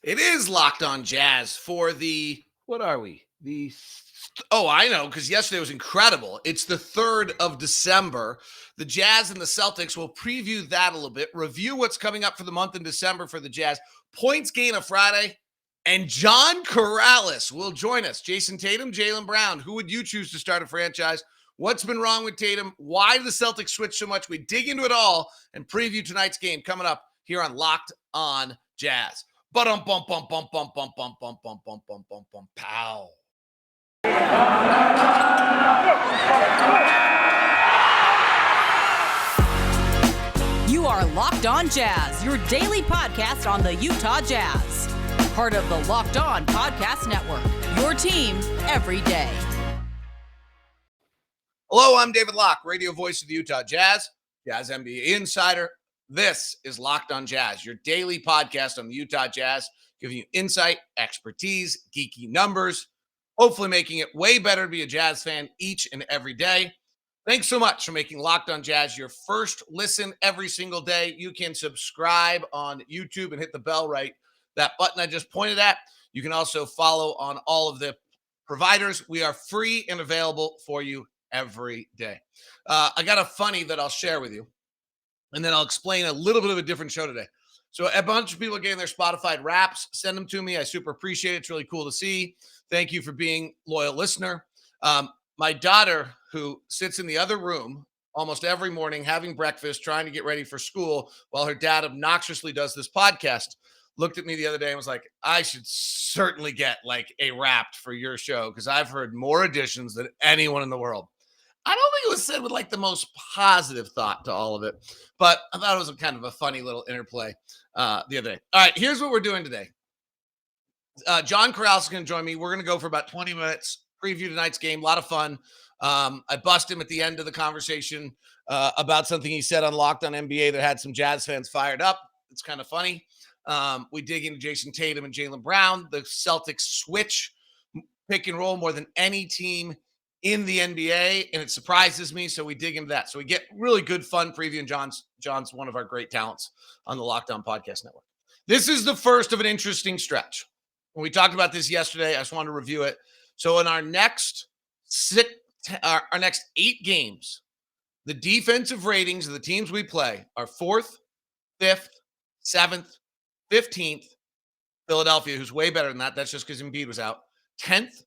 It is Locked On Jazz for what are we? I know, because yesterday was incredible. It's the 3rd of December. The Jazz and the Celtics, will preview that a little bit, review what's coming up for the month in December for the Jazz. Points gain of Friday, and John Karalis will join us. Jason Tatum, Jaylen Brown, who would you choose to start a franchise? What's been wrong with Tatum? Why did the Celtics switch so much? We dig into it all and preview tonight's game coming up here on Locked On Jazz. Pow. You are Locked On Jazz, your daily podcast on the Utah Jazz. Part of the Locked On Podcast Network, your team every day. Hello, I'm David Locke, radio voice of the Utah Jazz, Jazz NBA insider. This is Locked On Jazz, your daily podcast on the Utah Jazz, giving you insight, expertise, geeky numbers, hopefully making it way better to be a Jazz fan each and every day. Thanks so much for making Locked On Jazz your first listen every single day. You can subscribe on YouTube and hit the bell that button I just pointed at. You can also follow on all of the providers. We are free and available for you every day. I got a funny that I'll share with you, and then I'll explain a little bit of a different show today. So a bunch of people are getting their Spotify Wraps. Send them to me. I super appreciate it. It's really cool to see. Thank you for being a loyal listener. My daughter, who sits in the other room almost every morning having breakfast, trying to get ready for school while her dad obnoxiously does this podcast, looked at me the other day and was like, I should certainly get like a Wrapped for your show because I've heard more editions than anyone in the world. I don't think it was said with like the most positive thought to all of it, but I thought it was a kind of a funny little interplay the other day. All right, here's what we're doing today. John Karalis is going to join me. We're going to go for about 20 minutes, preview tonight's game. A lot of fun. I bust him at the end of the conversation about something he said on Locked On NBA that had some Jazz fans fired up. It's kind of funny. We dig into Jason Tatum and Jaylen Brown. The Celtics switch pick and roll more than any team in the NBA, and it surprises me, so we dig into that. So we get really good, fun preview, and John's one of our great talents on the Locked On Podcast Network. This is the first of an interesting stretch. When we talked about this yesterday, I just wanted to review it. So in our next 8 games, the defensive ratings of the teams we play are 4th, 5th, 7th, 15th. Philadelphia, who's way better than that. That's just because Embiid was out. 10th,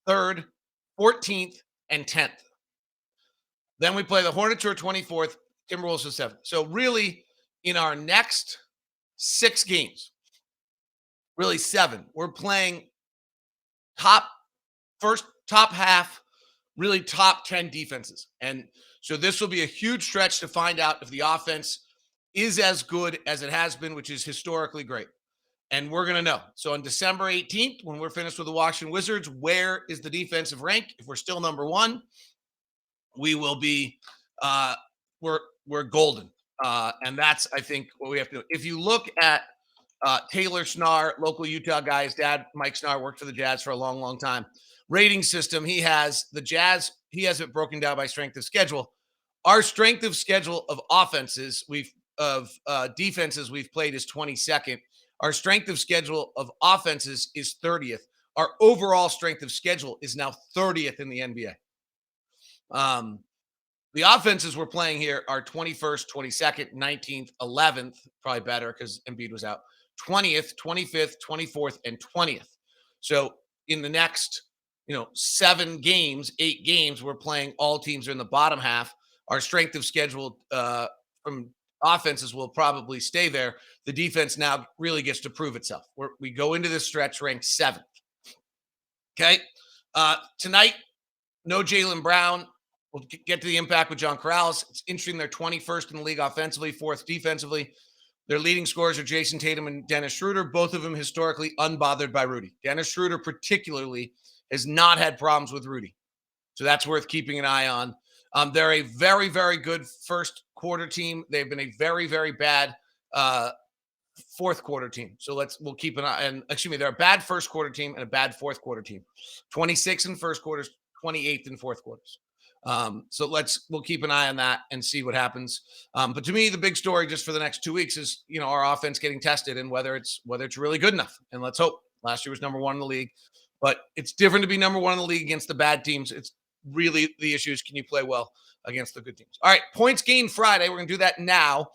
3rd, 14th, and 10th. Then we play the Hornets, who are 24th, Timberwolves are 7th. So really, in our next 6 games, really 7, we're playing top half, really top 10 defenses. And so this will be a huge stretch to find out if the offense is as good as it has been, which is historically great. And we're going to know. So on December 18th, when we're finished with the Washington Wizards, where is the defensive rank? If we're still number 1, we will be we're golden. And that's, I think, what we have to do. If you look at Taylor Snar, local Utah guy, his dad, Mike Snar, worked for the Jazz for a long, long time. Rating system, he has the Jazz, he has it broken down by strength of schedule. Our strength of schedule of defenses we've played is 22nd. Our strength of schedule of offenses is 30th. Our overall strength of schedule is now 30th in the NBA. The offenses we're playing here are 21st, 22nd, 19th, 11th, probably better because Embiid was out, 20th, 25th, 24th, and 20th. So in the next, 8 games, we're playing all teams are in the bottom half. Our strength of schedule from offenses will probably stay there. The defense now really gets to prove itself. We go into this stretch ranked 7th. Okay. Tonight, no Jaylen Brown. We'll get to the impact with John Karalis. It's interesting. They're 21st in the league offensively, 4th defensively. Their leading scorers are Jason Tatum and Dennis Schroeder, both of them historically unbothered by Rudy. Dennis Schroeder particularly has not had problems with Rudy. So that's worth keeping an eye on. They're a very, very good first quarter team. They've been a very, very bad fourth quarter team. So we'll keep an eye. And they're a bad first quarter team and a bad fourth quarter team. 26 in first quarters, 28th in fourth quarters. So we'll keep an eye on that and see what happens. But to me, the big story just for the next 2 weeks is our offense getting tested and whether it's really good enough. And let's hope. Last year was number one in the league, but it's different to be number one in the league against the bad teams. It's really the issue is, can you play well against the good teams? All right, points gained Friday. We're gonna do that now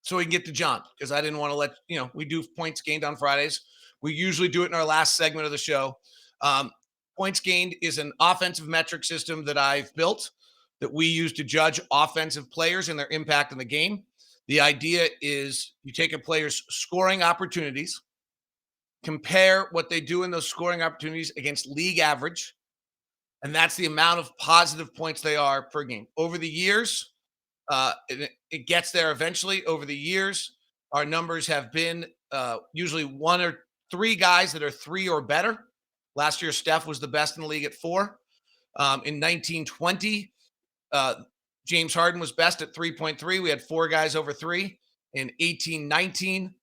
so we can get to John, because I didn't want to we do points gained on Fridays. We usually do it in our last segment of the show. Points gained is an offensive metric system that I've built that we use to judge offensive players and their impact in the game. The idea is you take a player's scoring opportunities, compare what they do in those scoring opportunities against league average, and that's the amount of positive points they are per game. Over the years, it gets there eventually. Over the years, our numbers have been usually one or three guys that are 3 or better. Last year, Steph was the best in the league at 4. In 1920, James Harden was best at 3.3. We had 4 guys over 3. In 1819,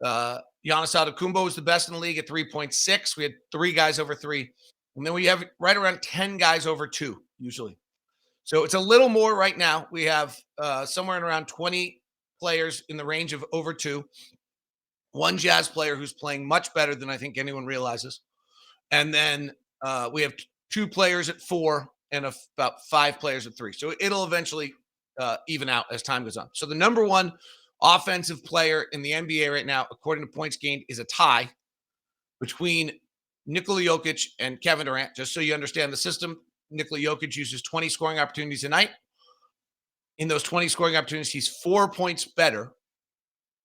Giannis Antetokounmpo was the best in the league at 3.6. We had 3 guys over 3. And then we have right around 10 guys over 2, usually. So it's a little more right now. We have somewhere around 20 players in the range of over 2. One Jazz player who's playing much better than I think anyone realizes. And then we have 2 players at 4 and about 5 players at 3. So it'll eventually even out as time goes on. So the number one offensive player in the NBA right now, according to points gained, is a tie between Nikola Jokic and Kevin Durant. Just so you understand the system, Nikola Jokic uses 20 scoring opportunities a night. In those 20 scoring opportunities, he's 4 points better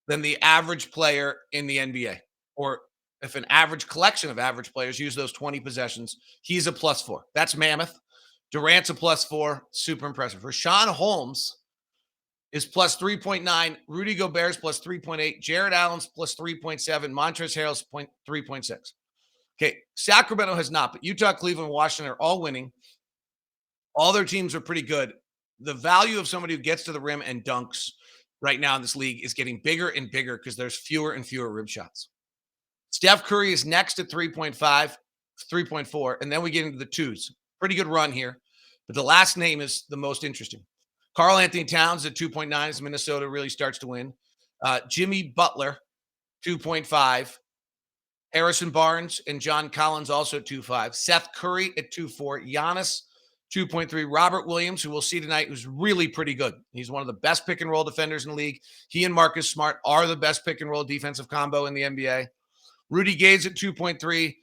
than the average player in the NBA. Or if an average collection of average players use those 20 possessions, he's a +4. That's mammoth. Durant's a +4. Super impressive. Rashawn Holmes is +3.9. Rudy Gobert's +3.8. Jared Allen's +3.7. Montrezl Harrell's 3.6. Okay, Sacramento has not, but Utah, Cleveland, Washington are all winning. All their teams are pretty good. The value of somebody who gets to the rim and dunks right now in this league is getting bigger and bigger because there's fewer and fewer rim shots. Steph Curry is next at 3.5, 3.4, and then we get into the 2s. Pretty good run here, but the last name is the most interesting. Karl Anthony Towns at 2.9 as Minnesota really starts to win. Jimmy Butler, 2.5. Harrison Barnes and John Collins also at 2.5. Seth Curry at 2.4. Giannis, 2.3. Robert Williams, who we'll see tonight, who's really pretty good. He's one of the best pick and roll defenders in the league. He and Marcus Smart are the best pick and roll defensive combo in the NBA. Rudy Gay's at 2.3.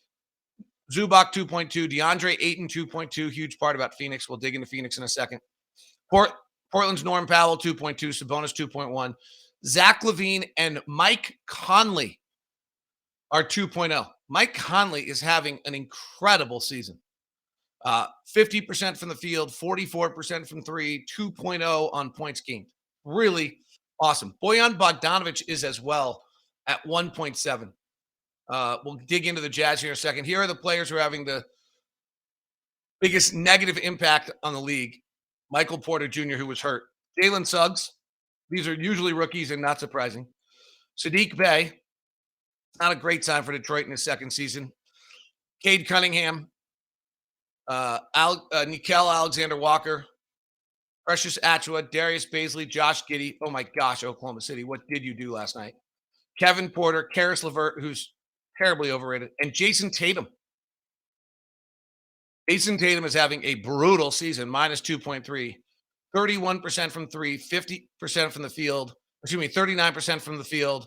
Zubac, 2.2. DeAndre Ayton, 2.2. Huge part about Phoenix. We'll dig into Phoenix in a second. Portland's Norm Powell, 2.2. Sabonis, 2.1. Zach LaVine and Mike Conley are 2.0. Mike Conley is having an incredible season. 50% from the field, 44% from 3, 2.0 on points gained. Really awesome. Bojan Bogdanovic is as well at 1.7. We'll dig into the Jazz here in a second. Here are the players who are having the biggest negative impact on the league. Michael Porter Jr., who was hurt. Jalen Suggs. These are usually rookies and not surprising. Sadiq Bey. Not a great sign for Detroit in his second season. Cade Cunningham. Nickel Alexander-Walker. Precious Achiuwa. Darius Baisley. Josh Giddey. Oh, my gosh, Oklahoma City. What did you do last night? Kevin Porter. Karis LeVert, who's terribly overrated. And Jason Tatum. Jason Tatum is having a brutal season, minus 2.3. 31% from 3, 50% from the field. 39% from the field.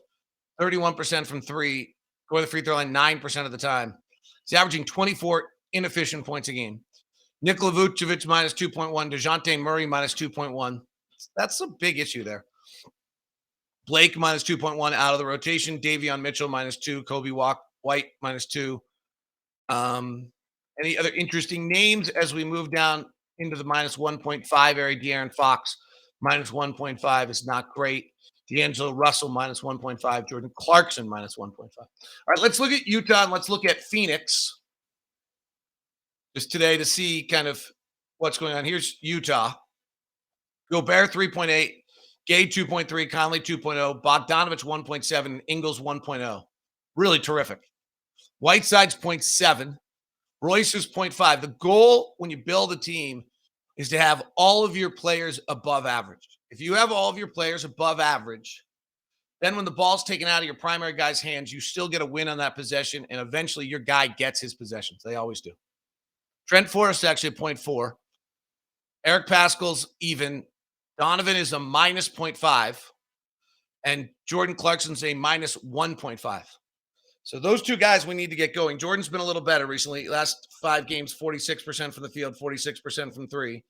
31% from 3. Go to the free throw line 9% of the time. He's averaging 24 inefficient points a game. Nikola Vucevic minus 2.1. DeJounte Murray minus 2.1. That's a big issue there. Blake minus 2.1 out of the rotation. Davion Mitchell minus 2. Kobe White minus 2. Any other interesting names as we move down into the minus 1.5 area? De'Aaron Fox minus 1.5 is not great. D'Angelo Russell minus 1.5. Jordan Clarkson minus 1.5. All right, let's look at Utah and let's look at Phoenix just today to see kind of what's going on. Here's Utah. Gobert 3.8, Gay 2.3, Conley 2.0, Bogdanovic 1.7, and Ingles 1.0. Really terrific. Whiteside's 0.7. Royce is 0.5. The goal when you build a team is to have all of your players above average. If you have all of your players above average, then when the ball's taken out of your primary guy's hands, you still get a win on that possession, and eventually your guy gets his possessions. They always do. Trent Forrest actually a 0.4. Eric Pascal's even. Donovan is a minus 0.5. And Jordan Clarkson's a minus 1.5. So those two guys we need to get going. Jordan's been a little better recently. Last 5 games, 46% from the field, 46% from 3.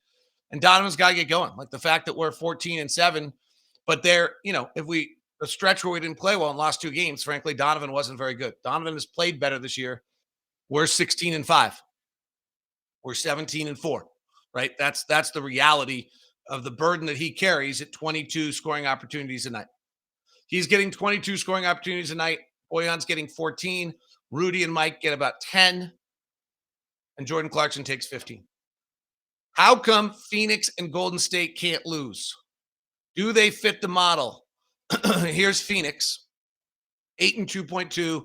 And Donovan's got to get going. Like the fact that we're 14-7, but if the stretch where we didn't play well and lost 2 games, frankly, Donovan wasn't very good. Donovan has played better this year. We're 16-5. We're 17-4, right? That's the reality of the burden that he carries at 22 scoring opportunities a night. He's getting 22 scoring opportunities a night. Bojan's getting 14. Rudy and Mike get about 10. And Jordan Clarkson takes 15. How come Phoenix and Golden State can't lose? Do they fit the model? Here's Phoenix. 8 and 2.2.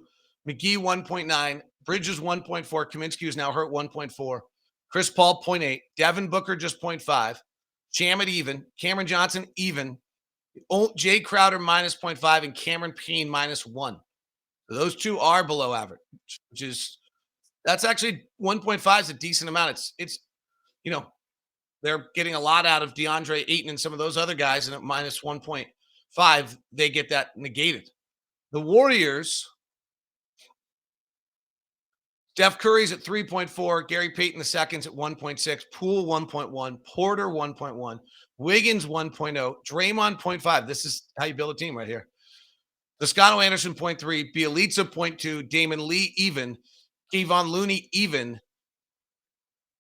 McGee 1.9. Bridges 1.4. Kaminsky is now hurt 1.4. Chris Paul 0.8. Devin Booker just 0.5. Shamet even. Cameron Johnson even. Jay Crowder minus 0.5 and Cameron Payne minus 1. So those two are below average, that's actually 1.5 is a decent amount. It's they're getting a lot out of DeAndre Ayton and some of those other guys, and at minus 1.5, they get that negated. The Warriors, Steph Curry's at 3.4, Gary Payton II's at 1.6, Poole 1.1, Porter 1.1, Wiggins 1.0, Draymond 0.5. This is how you build a team right here. Toscano Anderson 0.3, Bielitsa 0.2, Damon Lee even, Kevon Looney even.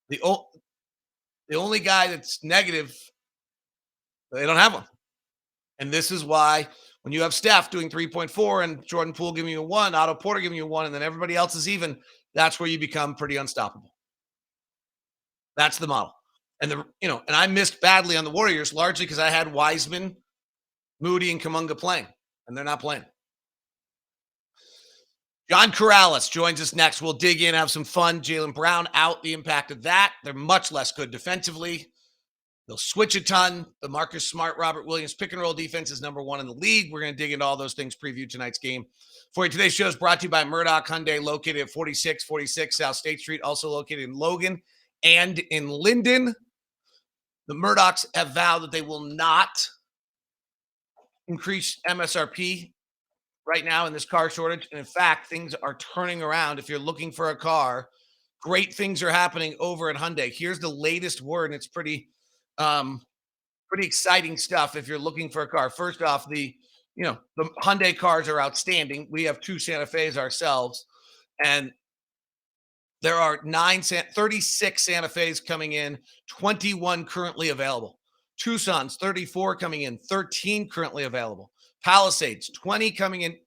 The only guy that's negative, they don't have one. And this is why when you have Steph doing 3.4 and Jordan Poole giving you a 1, Otto Porter giving you a 1, and then everybody else is even, that's where you become pretty unstoppable. That's the model. And and I missed badly on the Warriors largely because I had Wiseman, Moody, and Kuminga playing, and they're not playing. John Karalis joins us next. We'll dig in, have some fun. Jaylen Brown out, the impact of that. They're much less good defensively. They'll switch a ton. The Marcus Smart, Robert Williams pick and roll defense is number 1 in the league. We're going to dig into all those things, preview tonight's game. For you, today's show is brought to you by Murdoch Hyundai, located at 4646 South State Street, also located in Logan and in Linden. The Murdochs have vowed that they will not increase MSRP right now in this car shortage. And in fact, things are turning around. If you're looking for a car, great things are happening over at Hyundai. Here's the latest word, and it's pretty exciting stuff if you're looking for a car. First off, the Hyundai cars are outstanding. We have 2 Santa Fe's ourselves, and there are 36 Santa Fe's coming in, 21 currently available. Tucson's 34 coming in, 13 currently available. Palisades, 20 coming in,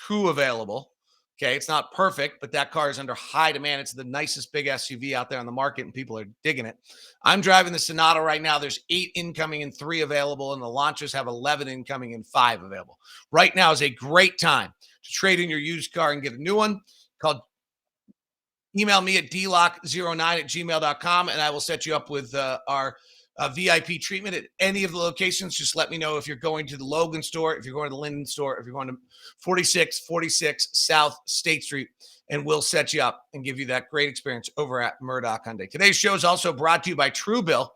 2 available. Okay, it's not perfect, but that car is under high demand. It's the nicest big SUV out there on the market, and people are digging it. I'm driving the Sonata right now. There's 8 incoming and 3 available, and the Lantras have 11 incoming and 5 available. Right now is a great time to trade in your used car and get a new one. Email me at dlock09@gmail.com, and I will set you up with our VIP treatment at any of the locations. Just let me know if you're going to the Logan store, if you're going to the Linden store, if you're going to 4646 South State Street, and we'll set you up and give you that great experience over at Murdoch Hyundai. Today's show is also brought to you by Truebill.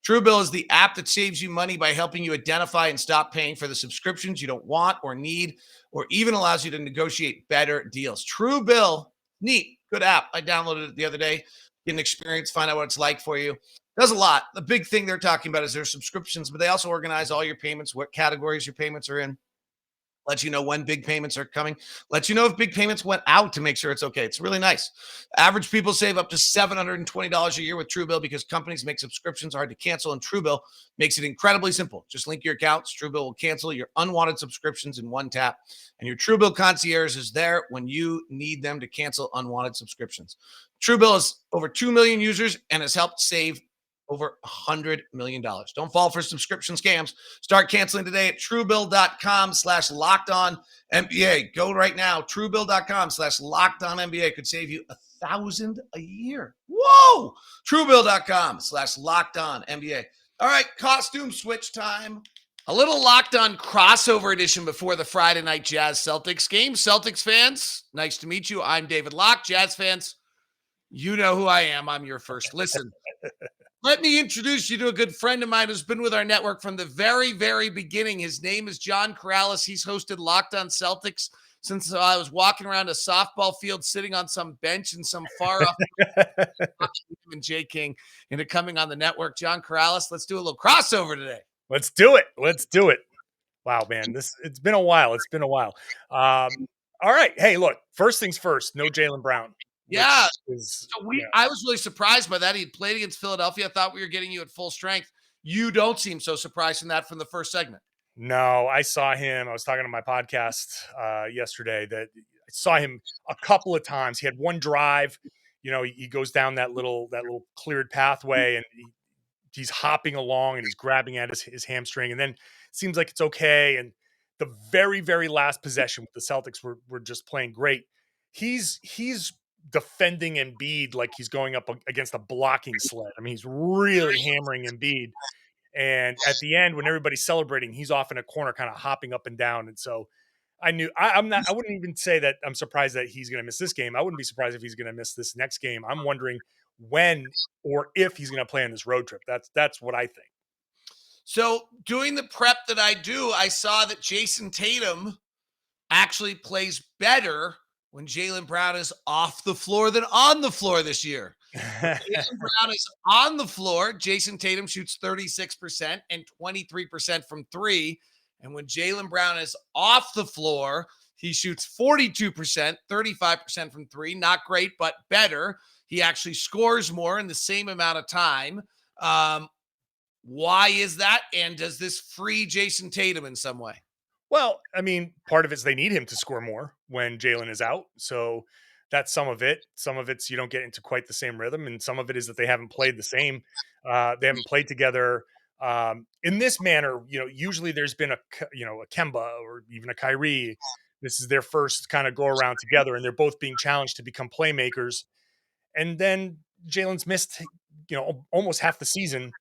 Truebill is the app that saves you money by helping you identify and stop paying for the subscriptions you don't want or need, or even allows you to negotiate better deals. Truebill, neat, good app. I downloaded it the other day. Get an experience, find out what it's like for you. Does a lot. The big thing they're talking about is their subscriptions, but they also organize all your payments, what categories your payments are in. Let you know when big payments are coming. Let you know if big payments went out to make sure it's okay. It's really nice. Average people save up to $720 a year with Truebill because companies make subscriptions hard to cancel, and Truebill makes it incredibly simple. Just link your accounts. Truebill will cancel your unwanted subscriptions in one tap, and your Truebill concierge is there when you need them to cancel unwanted subscriptions. Truebill has over 2 million users and has helped save over $100 million. Don't fall for subscription scams. Start canceling today at Truebill.com/LockedOnNBA. Go right now. Truebill.com/LockedOnNBA could save you $100,000 a year. Whoa! Truebill.com/LockedOnNBA. All right, costume switch time. A little Locked On crossover edition before the Friday night Jazz Celtics game. Celtics fans, nice to meet you. I'm David Locke. Jazz fans, you know who I am. I'm your first listen. Let me introduce you to a good friend of mine who's been with our network from the very, very beginning. His name is John Karalis. He's hosted Locked On Celtics since I was walking around a softball field, sitting on some bench in some far off and J King into coming on the network. John Karalis, let's do a little crossover today. Let's do it. Let's do it. Wow, man, it's been a while. It's been a while. All right. Hey, look, first things first, no Jaylen Brown. Yeah. Is, I was really surprised by that. He played against Philadelphia. I thought we were getting you at full strength. You don't seem so surprised in that from the first segment. No, I saw him. I was talking to my podcast yesterday that I saw him a couple of times. He had one drive. You know, he goes down that little cleared pathway and he's hopping along and he's grabbing at his hamstring, and then seems like it's okay. And the very, very last possession with the Celtics were just playing great. He's defending Embiid like he's going up against a blocking sled. I mean, he's really hammering Embiid. And at the end, when everybody's celebrating, he's off in a corner, kind of hopping up and down. And so I knew I wouldn't even say that I'm surprised that he's going to miss this game. I wouldn't be surprised if he's going to miss this next game. I'm wondering when or if he's going to play on this road trip. That's what I think. So doing the prep that I do, I saw that Jason Tatum actually plays better when Jaylen Brown is off the floor than on the floor this year. Jaylen Brown is on the floor. Jason Tatum shoots 36% and 23% from three. And when Jaylen Brown is off the floor, he shoots 42%, 35% from three. Not great, but better. He actually scores more in the same amount of time. Why is that? And does this free Jason Tatum in some way? Well, I mean, part of it is they need him to score more when Jaylen is out. So that's some of it. Some of it's you don't get into quite the same rhythm. And some of it is that they haven't played the same. They haven't played together in this manner. You know, usually there's been a Kemba or even a Kyrie. This is their first kind of go around together, and they're both being challenged to become playmakers. And then Jalen's missed, almost half the season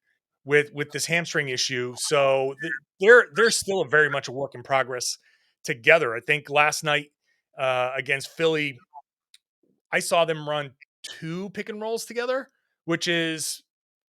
with this hamstring issue. So they're still very much a work in progress together. I think last night against Philly, I saw them run 2 pick and rolls together, which is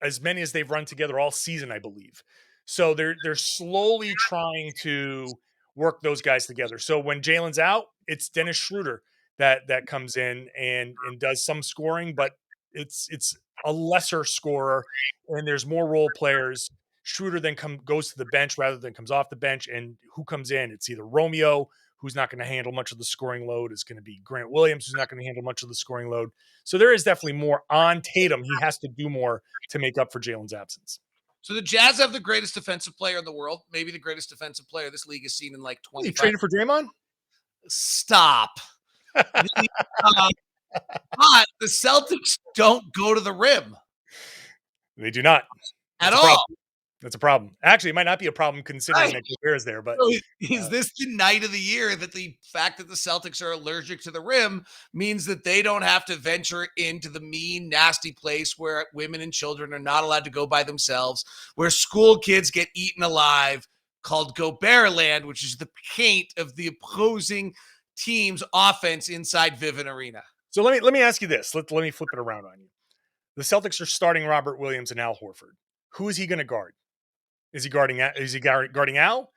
as many as they've run together all season, I believe. So they're slowly trying to work those guys together. So when Jalen's out, it's Dennis Schroeder that comes in and does some scoring, but it's a lesser scorer, and there's more role players. Schroeder then goes to the bench rather than comes off the bench, and who comes in? It's either Romeo, who's not going to handle much of the scoring load. It's going to be Grant Williams, who's not going to handle much of the scoring load. So there is definitely more on Tatum. He has to do more to make up for Jalen's absence. So the Jazz have the greatest defensive player in the world, maybe the greatest defensive player this league has seen in like 25. You traded for Draymond? Stop. But the Celtics don't go to the rim. They do not. At all. That's a problem. Actually, it might not be a problem considering that Gobert is there. But so is this the night of the year that the fact that the Celtics are allergic to the rim means that they don't have to venture into the mean, nasty place where women and children are not allowed to go by themselves, where school kids get eaten alive, called Gobert land, which is the paint of the opposing team's offense inside Vivint Arena? So let me ask you this. Let me flip it around on you. The Celtics are starting Robert Williams and Al Horford. Who is he going to guard? Is he guarding Al?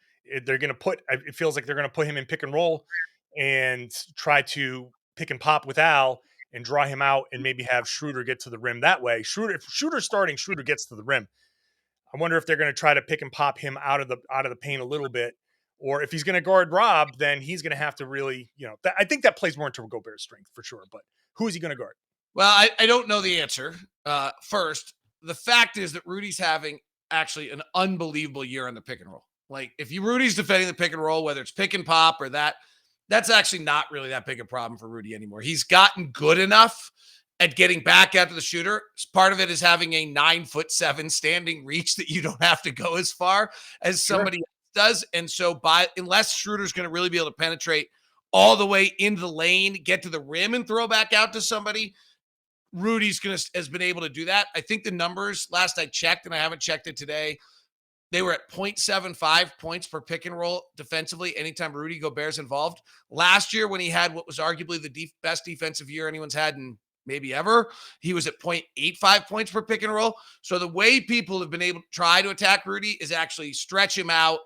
They're going to put. It feels like they're going to put him in pick and roll and try to pick and pop with Al and draw him out and maybe have Schroeder get to the rim that way. If Schroeder's starting, Schroeder gets to the rim. I wonder if they're going to try to pick and pop him out of the paint a little bit, or if he's going to guard Rob, then he's going to have to really, I think that plays more into Gobert's strength for sure. But who is he going to guard? Well, I don't know the answer. First, the fact is that Rudy's having actually an unbelievable year on the pick and roll. Like if Rudy's defending the pick and roll, whether it's pick and pop or that's actually not really that big a problem for Rudy anymore. He's gotten good enough at getting back after the shooter. Part of it is having a 9'7" standing reach that you don't have to go as far as somebody else does. And so unless Schroeder's going to really be able to penetrate all the way into the lane, get to the rim and throw back out to somebody, Rudy's has been able to do that. I think the numbers last I checked, and I haven't checked it today, they were at 0.75 points per pick and roll defensively anytime Rudy Gobert's involved. Last year, when he had what was arguably the best defensive year anyone's had in maybe ever, he was at 0.85 points per pick and roll. So the way people have been able to try to attack Rudy is actually stretch him out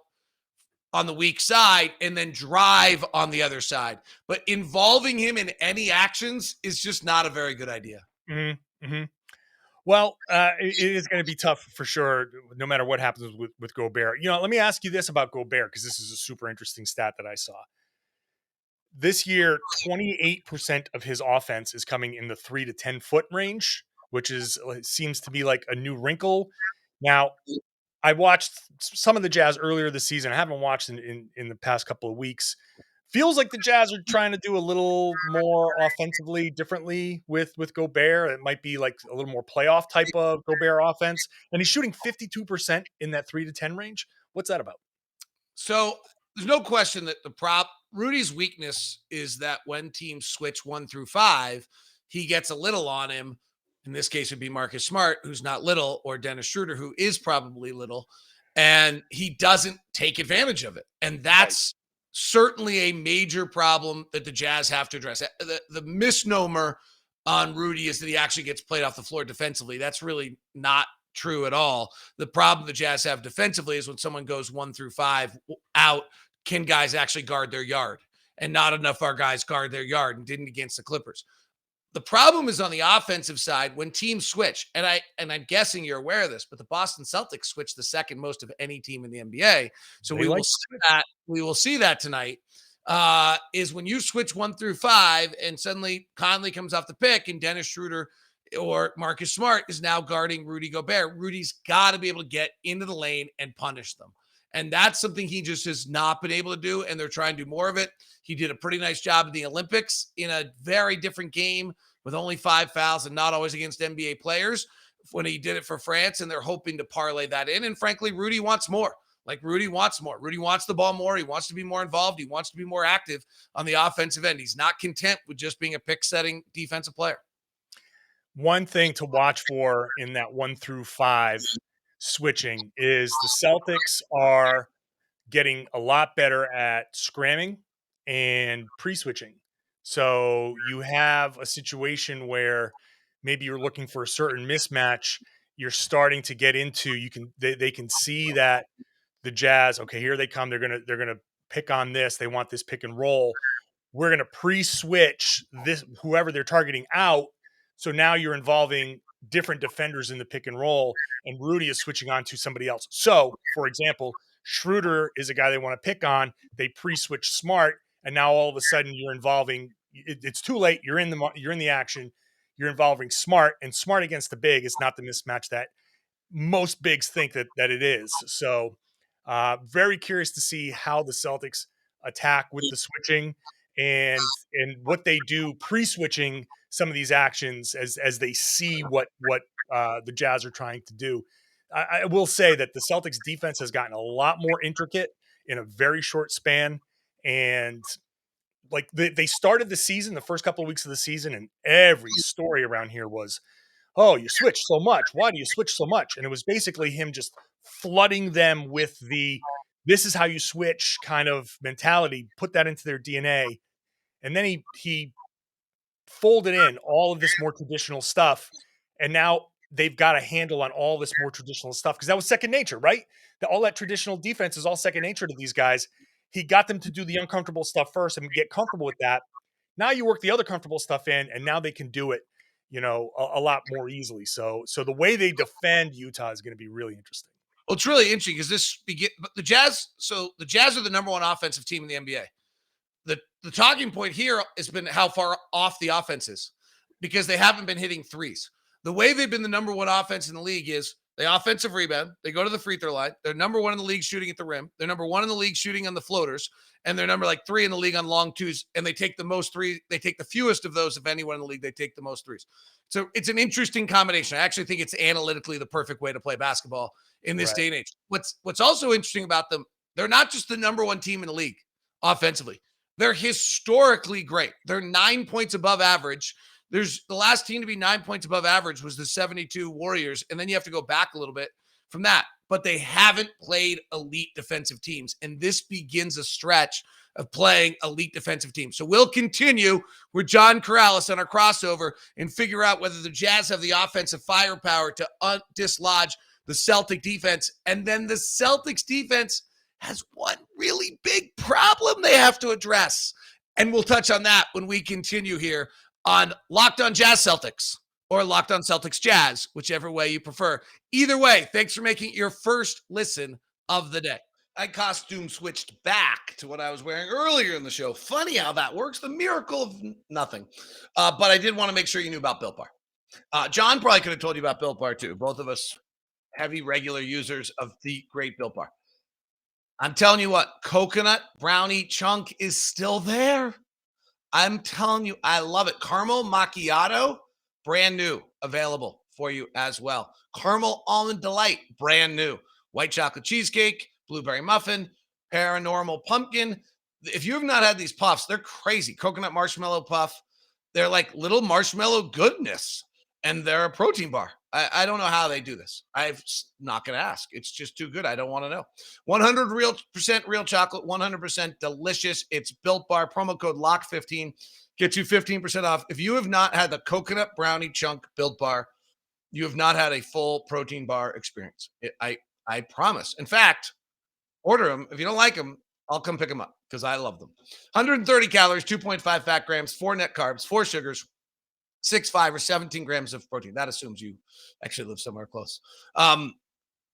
on the weak side and then drive on the other side. But involving him in any actions is just not a very good idea. Mm-hmm. Mm-hmm. Well, it is going to be tough for sure, no matter what happens with Gobert. Let me ask you this about Gobert, because this is a super interesting stat that I saw. This year, 28% of his offense is coming in the 3 to 10 foot range, which seems to be like a new wrinkle. Now, I watched some of the Jazz earlier this season. I haven't watched in the past couple of weeks. Feels like the Jazz are trying to do a little more offensively differently with Gobert. It might be like a little more playoff type of Gobert offense. And he's shooting 52% in that 3 to 10 range. What's that about? So there's no question that Rudy's weakness is that when teams switch 1 through 5, he gets a little on him. In this case, it'd be Marcus Smart, who's not little, or Dennis Schroeder, who is probably little, and he doesn't take advantage of it. And that's certainly a major problem that the Jazz have to address. The misnomer on Rudy is that he actually gets played off the floor defensively. That's really not true at all. The problem the Jazz have defensively is when someone goes 1 through 5 out, can guys actually guard their yard? And not enough of our guys guard their yard, and didn't against the Clippers. The problem is on the offensive side when teams switch, and I'm guessing you're aware of this, but the Boston Celtics switch the second most of any team in the NBA. So we will see that tonight. Is when you switch 1 through 5, and suddenly Conley comes off the pick, and Dennis Schroeder or Marcus Smart is now guarding Rudy Gobert. Rudy's got to be able to get into the lane and punish them. And that's something he just has not been able to do, and they're trying to do more of it. He did a pretty nice job in the Olympics in a very different game with only 5 fouls and not always against NBA players when he did it for France, and they're hoping to parlay that in. And frankly, Rudy wants more. Rudy wants more. Rudy wants the ball more. He wants to be more involved. He wants to be more active on the offensive end. He's not content with just being a pick-setting defensive player. One thing to watch for in that 1 through 5 switching is the Celtics are getting a lot better at scramming and pre-switching. So you have a situation where maybe you're looking for a certain mismatch. You're starting to get into, they can see that the Jazz, okay, here they come. They're gonna pick on this. They want this pick and roll. We're gonna pre-switch this whoever they're targeting out. So now you're involving different defenders in the pick and roll, and Rudy is switching on to somebody else. So, for example, Schroeder is a guy they want to pick on. They pre-switch Smart, and now all of a sudden you're involving. It's too late. You're in the action. You're involving Smart, and Smart against the big is not the mismatch that most bigs think that it is. So, very curious to see how the Celtics attack with the switching and what they do pre-switching some of these actions as they see what the Jazz are trying to do. I will say that the Celtics defense has gotten a lot more intricate in a very short span. And like they started the season, the first couple of weeks of the season, and every story around here was, oh, you switch so much. Why do you switch so much? And it was basically him just flooding them with this is how you switch kind of mentality, put that into their DNA. And then he folded in all of this more traditional stuff. And now they've got a handle on all this more traditional stuff because that was second nature, right? All that traditional defense is all second nature to these guys. He got them to do the uncomfortable stuff first and get comfortable with that. Now you work the other comfortable stuff in, and now they can do it, a lot more easily. So the way they defend Utah is going to be really interesting. Well, it's really interesting because the Jazz. So the Jazz are the number one offensive team in the NBA. The talking point here has been how far off the offense is because they haven't been hitting threes. The way they've been the number one offense in the league is the offensive rebound. They go to the free throw line. They're number one in the league shooting at the rim. They're number one in the league shooting on the floaters. And they're number 3 in the league on long twos. And they take the most threes. They take the fewest of those of anyone in the league. They take the most threes. So it's an interesting combination. I actually think it's analytically the perfect way to play basketball in this day and age. What's also interesting about them, they're not just the number one team in the league offensively. They're historically great. They're 9 points above average There's the last team to be 9 points above average was the 72 Warriors. And then you have to go back a little bit from that. But they haven't played elite defensive teams. And this begins a stretch of playing elite defensive teams. So we'll continue with John Karalis on our crossover and figure out whether the Jazz have the offensive firepower to dislodge the Celtic defense. And then the Celtics defense has one really big problem they have to address. And we'll touch on that when we continue here on Locked on Jazz Celtics or Locked on Celtics Jazz, whichever way you prefer. Either way, thanks for making it your first listen of the day. I costume switched back to what I was wearing earlier in the show. Funny how that works. The miracle of nothing. But I did want to make sure you knew about Built Bar. John probably could have told you about Built Bar too. Both of us heavy regular users of the great Built Bar. I'm telling you what, coconut brownie chunk is still there. I'm telling you, I love it. Caramel macchiato, brand new, available for you as well. Caramel almond delight, brand new. White chocolate cheesecake, blueberry muffin, paranormal pumpkin. If you have not had these puffs, they're crazy. Coconut marshmallow puff. They're like little marshmallow goodness. And they're a protein bar. I don't know how they do this. I'm not going to ask. It's just too good. I don't want to know. 100% real chocolate, 100% delicious. It's Built Bar. Promo code LOCK15 gets you 15% off. If you have not had the coconut brownie chunk Built Bar, you have not had a full protein bar experience. I promise. In fact, order them. If you don't like them, I'll come pick them up because I love them. 130 calories, 2.5 fat grams, 4 net carbs, 4 sugars, 6, 5, or 17 grams of protein. That assumes you actually live somewhere close.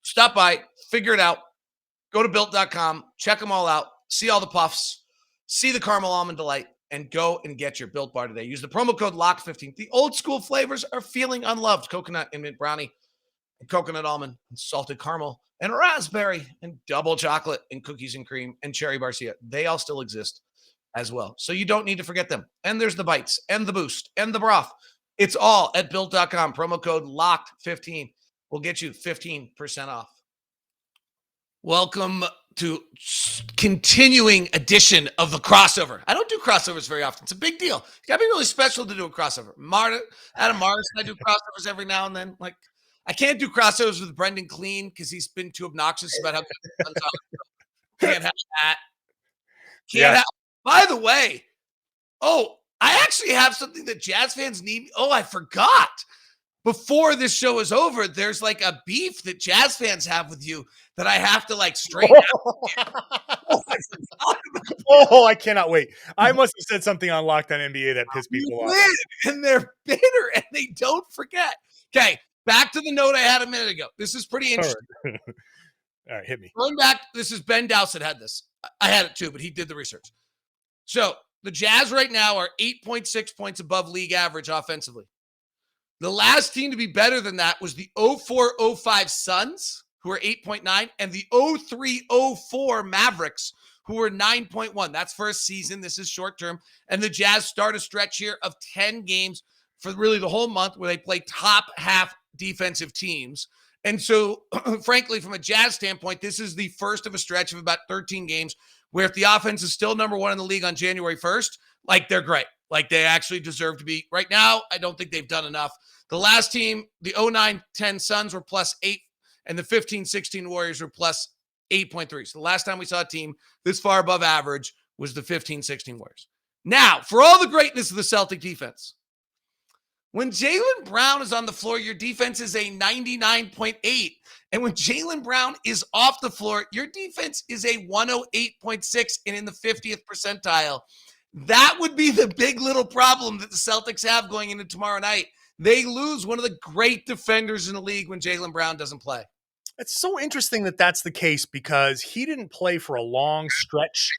Stop by, figure it out. Go to built.com, check them all out, see all the puffs, see the caramel almond delight, and go and get your Built Bar today. Use the promo code LOCK15. The old school flavors are feeling unloved. Coconut and mint brownie, and coconut almond, and salted caramel, and raspberry, and double chocolate, and cookies and cream, and cherry barcia. They all still exist as well. So you don't need to forget them. And there's the bites and the boost and the broth. It's all at built.com. Promo code LOCKED15 will get you 15% off. Welcome to continuing edition of the crossover. I don't do crossovers very often. It's a big deal. It's got to be really special to do a crossover. Adam Mars, I do crossovers every now and then. Like, I can't do crossovers with Brendan Clean because he's been too obnoxious about how good can't have that. Can't have. By the way, I actually have something that Jazz fans need. Oh, I forgot. Before this show is over, there's like a beef that Jazz fans have with you that I have to like straighten out. I cannot wait. I must have said something on Locked on NBA that pissed people off. And they're bitter and they don't forget. Okay, back to the note I had a minute ago. This is pretty interesting. All right, hit me. Going back, this is Ben Dowsett had this. I had it too, but he did the research. So the Jazz right now are 8.6 points above league average offensively. The last team to be better than that was the 04-05 Suns, who are 8.9, and the 03-04 Mavericks, who are 9.1. That's for a season. This is short term. And the Jazz start a stretch here of 10 games for really the whole month where they play top half defensive teams. And so, frankly, from a Jazz standpoint, this is the first of a stretch of about 13 games where if the offense is still number one in the league on January 1st, like they're great. Like they actually deserve to be. Right now, I don't think they've done enough. The last team, the 09-10 Suns were +8, and the 15-16 Warriors were +8.3. So the last time we saw a team this far above average was the 15-16 Warriors. Now, for all the greatness of the Celtic defense, when Jaylen Brown is on the floor, your defense is a 99.8. And when Jaylen Brown is off the floor, your defense is a 108.6 and in the 50th percentile. That would be the big little problem that the Celtics have going into tomorrow night. They lose one of the great defenders in the league when Jaylen Brown doesn't play. It's so interesting that that's the case because he didn't play for a long stretch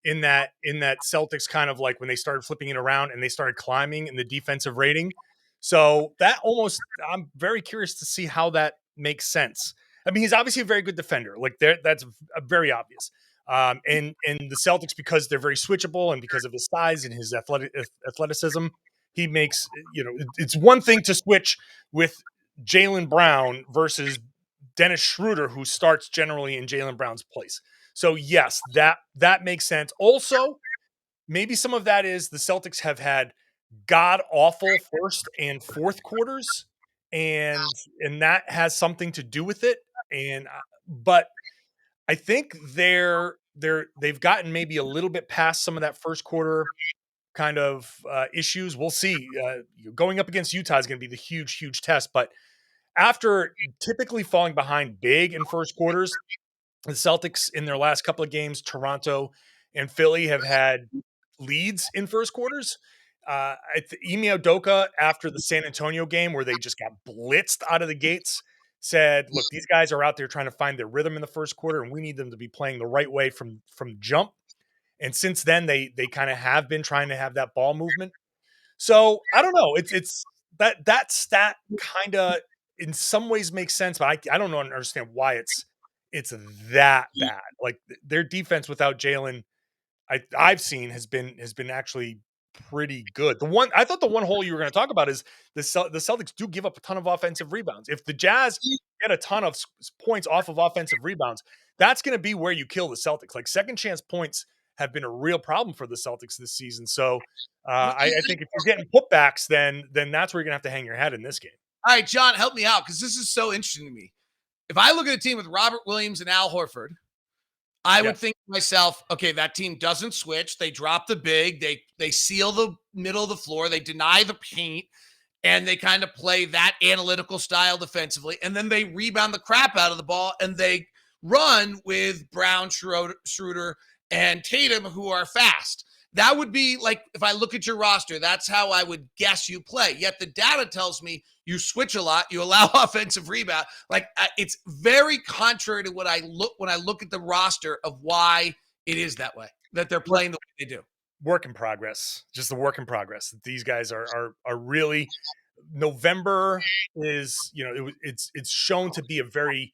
in that Celtics kind of like when they started flipping it around and they started climbing in the defensive rating. So that almost, I'm very curious to see how that makes sense. I mean, he's obviously a very good defender. Like that's very obvious. And the Celtics, because they're very switchable and because of his size and his athleticism, he makes, it's one thing to switch with Jaylen Brown versus Dennis Schroeder, who starts generally in Jaylen Brown's place. So yes, that makes sense. Also, maybe some of that is the Celtics have had god awful first and fourth quarters, and that has something to do with it. And but I think they've gotten maybe a little bit past some of that first quarter kind of issues. We'll see. Going up against Utah is going to be the huge test. But after typically falling behind big in first quarters, the Celtics in their last couple of games, Toronto and Philly, have had leads in first quarters. Ime Udoka, after the San Antonio game where they just got blitzed out of the gates, said, "Look, these guys are out there trying to find their rhythm in the first quarter, and we need them to be playing the right way from jump." And since then, they kind of have been trying to have that ball movement. So I don't know. It's that stat kind of in some ways makes sense, but I don't know understand why it's that bad. Like their defense without Jalen, I've seen has been actually pretty good. I thought the one hole you were going to talk about is the Celtics do give up a ton of offensive rebounds. If the Jazz get a ton of points off of offensive rebounds, that's going to be where you kill the Celtics. Like second chance points have been a real problem for the Celtics this season. So I think if you're getting putbacks, then that's where you're gonna have to hang your head in this game. All right, John, help me out because this is so interesting to me. If I look at a team with Robert Williams and Al Horford, I would think to myself, okay, that team doesn't switch. They drop the big. They seal the middle of the floor. They deny the paint, and they kind of play that analytical style defensively. And then they rebound the crap out of the ball, and they run with Brown, Schroeder, and Tatum, who are fast. That would be like, if I look at your roster, that's how I would guess you play. Yet the data tells me you switch a lot, you allow offensive rebound. Like it's very contrary to what I look when I look at the roster of why it is that way, that they're playing the way they do. Work in progress, just the work in progress. These guys are really. November is, it's shown to be a very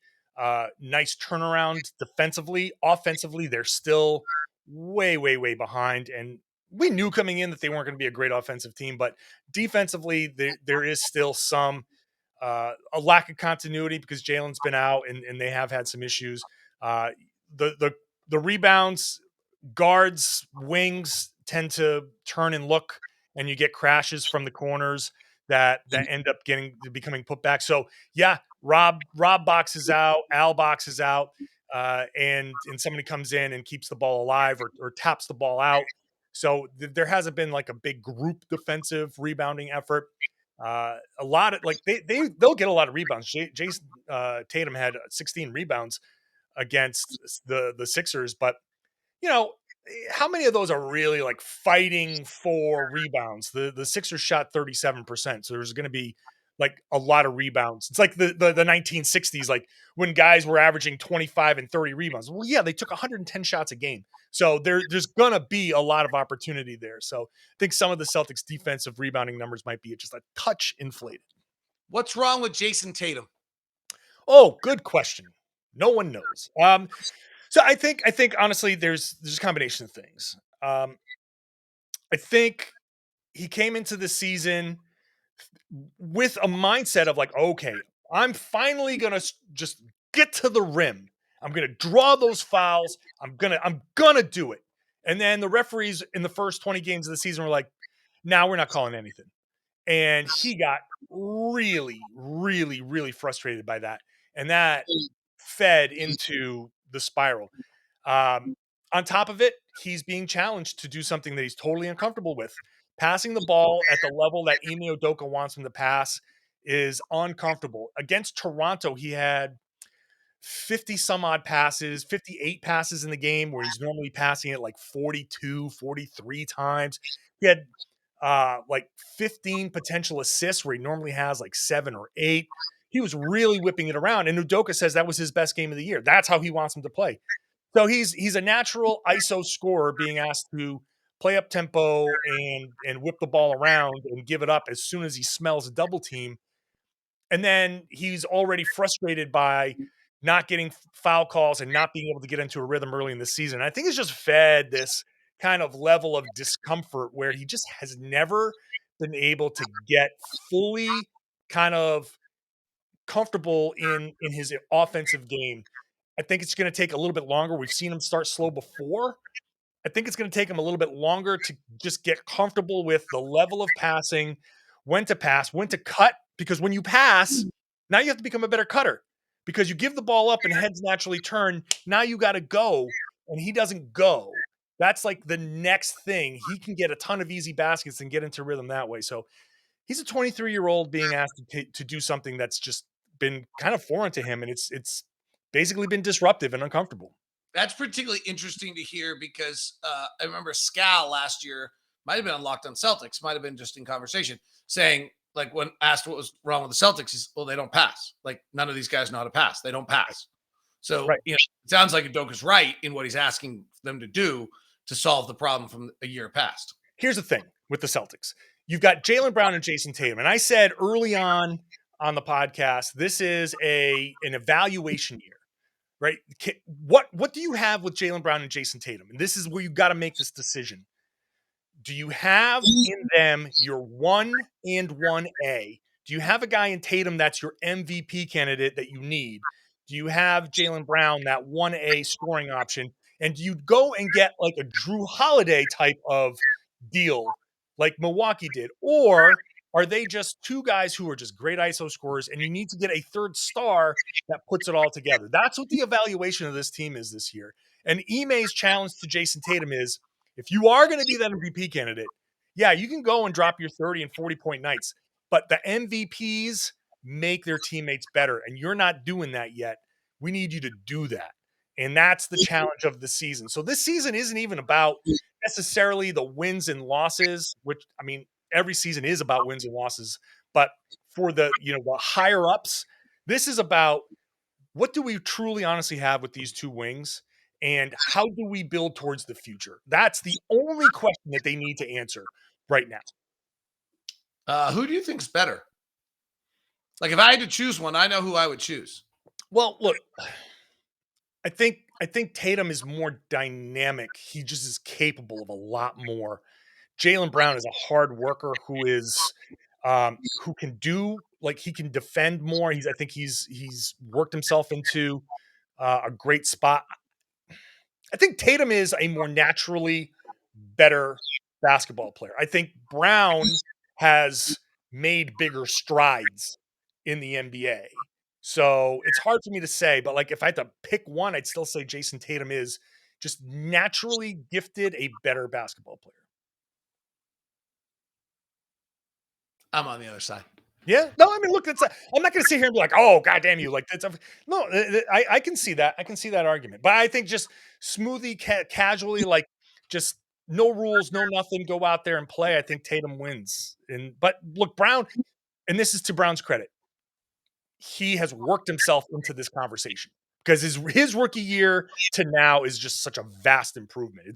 nice turnaround defensively. Offensively, they're still way behind, and we knew coming in that they weren't going to be a great offensive team, but defensively there is still some a lack of continuity because Jalen's been out and they have had some issues. The rebounds, guards, wings tend to turn and look, and you get crashes from the corners that end up becoming put back. So yeah, Rob boxes out, Al boxes out, and somebody comes in and keeps the ball alive or taps the ball out. So there hasn't been like a big group defensive rebounding effort. A lot of like they'll get a lot of rebounds. Jason Tatum had 16 rebounds against the Sixers, but how many of those are really like fighting for rebounds? The Sixers shot 37%. So there's going to be like a lot of rebounds. It's like the 1960s, like when guys were averaging 25 and 30 rebounds. Well, yeah, they took 110 shots a game. So there's going to be a lot of opportunity there. So I think some of the Celtics defensive rebounding numbers might be just a touch inflated. What's wrong with Jason Tatum? Oh, good question. No one knows. So I think honestly, there's a combination of things. I think he came into the season with a mindset of like, okay, I'm finally gonna just get to the rim. I'm gonna draw those fouls. I'm gonna do it. And then the referees in the first 20 games of the season were like, "Now we're not calling anything." And he got really frustrated by that, and that fed into the spiral. On top of it, he's being challenged to do something that he's totally uncomfortable with. Passing the ball at the level that Ime Udoka wants him to pass is uncomfortable. Against Toronto, he had 50 some odd passes, 58 passes in the game where he's normally passing it like 42, 43 times. He had like 15 potential assists where he normally has like 7 or 8. He was really whipping it around. And Udoka says that was his best game of the year. That's how he wants him to play. So he's a natural ISO scorer being asked to play up tempo and whip the ball around and give it up as soon as he smells a double team. And then he's already frustrated by not getting foul calls and not being able to get into a rhythm early in the season. I think it's just fed this kind of level of discomfort where he just has never been able to get fully kind of comfortable in his offensive game. I think it's going to take a little bit longer. We've seen him start slow before, I think it's going to take him a little bit longer to just get comfortable with the level of passing, when to pass, when to cut. Because when you pass, now you have to become a better cutter because you give the ball up and heads naturally turn. Now you got to go, and he doesn't go. That's like the next thing. He can get a ton of easy baskets and get into rhythm that way. So he's a 23-year-old being asked to do something that's just been kind of foreign to him, and it's basically been disruptive and uncomfortable. That's particularly interesting to hear because I remember Scal last year might have been on Locked on Celtics, might have been just in conversation, saying, like, when asked what was wrong with the Celtics, he's, well, they don't pass. Like, none of these guys know how to pass. They don't pass. So, Right. it sounds like Udoka's right in what he's asking them to do to solve the problem from a year past. Here's the thing with the Celtics. You've got Jaylen Brown and Jason Tatum. And I said early on the podcast, this is an evaluation year, right? What do you have with Jaylen Brown and Jason Tatum? And this is where you got to make this decision. Do you have in them your 1 and 1A? Do you have a guy in Tatum that's your MVP candidate that you need? Do you have Jaylen Brown, that 1A scoring option? And do you go and get like a Drew Holiday type of deal like Milwaukee did? Or are they just two guys who are just great ISO scorers and you need to get a third star that puts it all together? That's what the evaluation of this team is this year. And Ime's challenge to Jason Tatum is, if you are going to be that MVP candidate, yeah, you can go and drop your 30 and 40-point nights, but the MVPs make their teammates better, and you're not doing that yet. We need you to do that, and that's the challenge of the season. So this season isn't even about necessarily the wins and losses, which, I mean, every season is about wins and losses, but for the higher ups, this is about what do we truly honestly have with these two wings, and how do we build towards the future? That's the only question that they need to answer right now. Who do you think's better? Like, if I had to choose one, I know who I would choose. Well, look, I think Tatum is more dynamic. He just is capable of a lot more. Jaylen Brown is a hard worker who can do, like, he can defend more. I think he's worked himself into a great spot. I think Tatum is a more naturally better basketball player. I think Brown has made bigger strides in the NBA. So it's hard for me to say, but like if I had to pick one, I'd still say Jason Tatum is just naturally gifted a better basketball player. I'm on the other side. Yeah. No, I mean, look, I'm not going to sit here and be like, oh, goddamn you. Like, no, I can see that. I can see that argument. But I think just smoothly, casually, like just no rules, no nothing, go out there and play. I think Tatum wins. But look, Brown, and this is to Brown's credit, he has worked himself into this conversation because his rookie year to now is just such a vast improvement.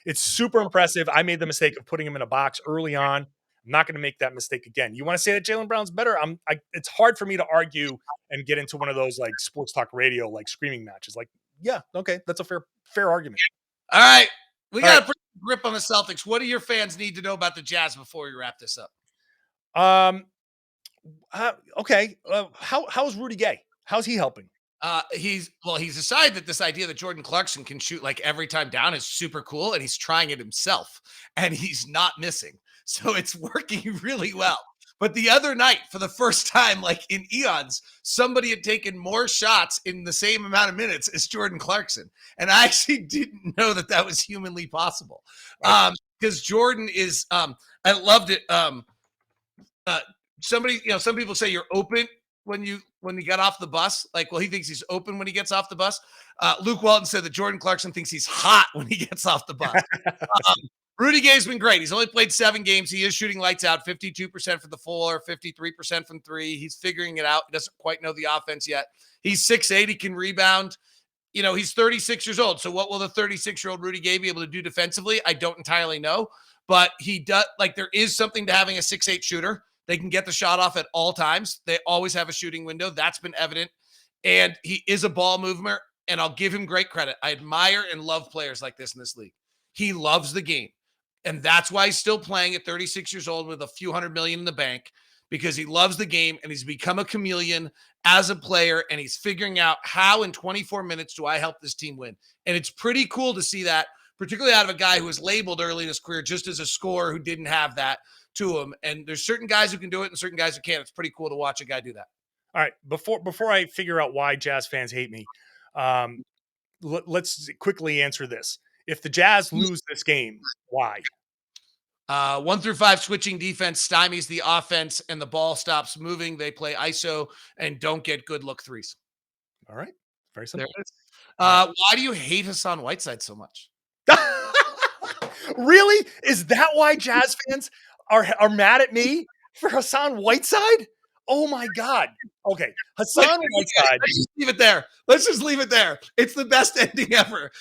It's super impressive. I made the mistake of putting him in a box early on. I'm not going to make that mistake again. You want to say that Jaylen Brown's better? It's hard for me to argue and get into one of those like sports talk radio, like screaming matches. Like, yeah, okay. That's a fair argument. All right. We got a pretty grip on the Celtics. What do your fans need to know about the Jazz before we wrap this up? Okay. How's Rudy Gay? How's he helping? He's decided that this idea that Jordan Clarkson can shoot like every time down is super cool, and he's trying it himself, and he's not missing. So it's working really well. But the other night, for the first time, like in eons, somebody had taken more shots in the same amount of minutes as Jordan Clarkson. And I actually didn't know that was humanly possible. Because Jordan is, I loved it. Some people say you're open when you got off the bus. Like, well, he thinks he's open when he gets off the bus. Luke Walton said that Jordan Clarkson thinks he's hot when he gets off the bus. Rudy Gay's been great. He's only played 7 games. He is shooting lights out, 52% from the floor, 53% from 3. He's figuring it out. He doesn't quite know the offense yet. He's 6'8". He can rebound. He's 36 years old. So what will the 36-year-old Rudy Gay be able to do defensively? I don't entirely know. But he does, like, there is something to having a 6'8" shooter. They can get the shot off at all times. They always have a shooting window. That's been evident. And he is a ball mover, and I'll give him great credit. I admire and love players like this in this league. He loves the game. And that's why he's still playing at 36 years old with a few $100 million in the bank, because he loves the game and he's become a chameleon as a player, and he's figuring out how in 24 minutes do I help this team win. And it's pretty cool to see that particularly out of a guy who was labeled early in his career just as a scorer who didn't have that to him. And there's certain guys who can do it and certain guys who can't. It's pretty cool to watch a guy do that. All right, before I figure out why Jazz fans hate me, let's quickly answer this. If the Jazz lose this game, why? 1 through 5 switching defense stymies the offense and the ball stops moving. They play ISO and don't get good look threes. All right. Very simple. Why do you hate Hassan Whiteside so much? Really? Is that why Jazz fans are mad at me for Hassan Whiteside? Oh my God. Okay. Hassan Whiteside. Let's just leave it there. Let's just leave it there. It's the best ending ever.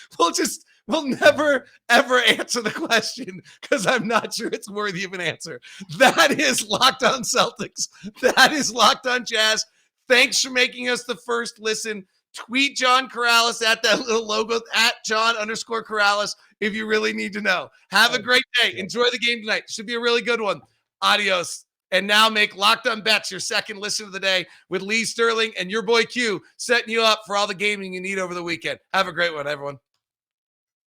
We'll never, ever answer the question because I'm not sure it's worthy of an answer. That is Locked On Celtics. That is Locked On Jazz. Thanks for making us the first listen. Tweet John Karalis at that little logo at John_Karalis if you really need to know. Have a great day. Enjoy the game tonight. Should be a really good one. Adios. And now make Locked On Bets your second listen of the day with Lee Sterling and your boy Q setting you up for all the gaming you need over the weekend. Have a great one, everyone.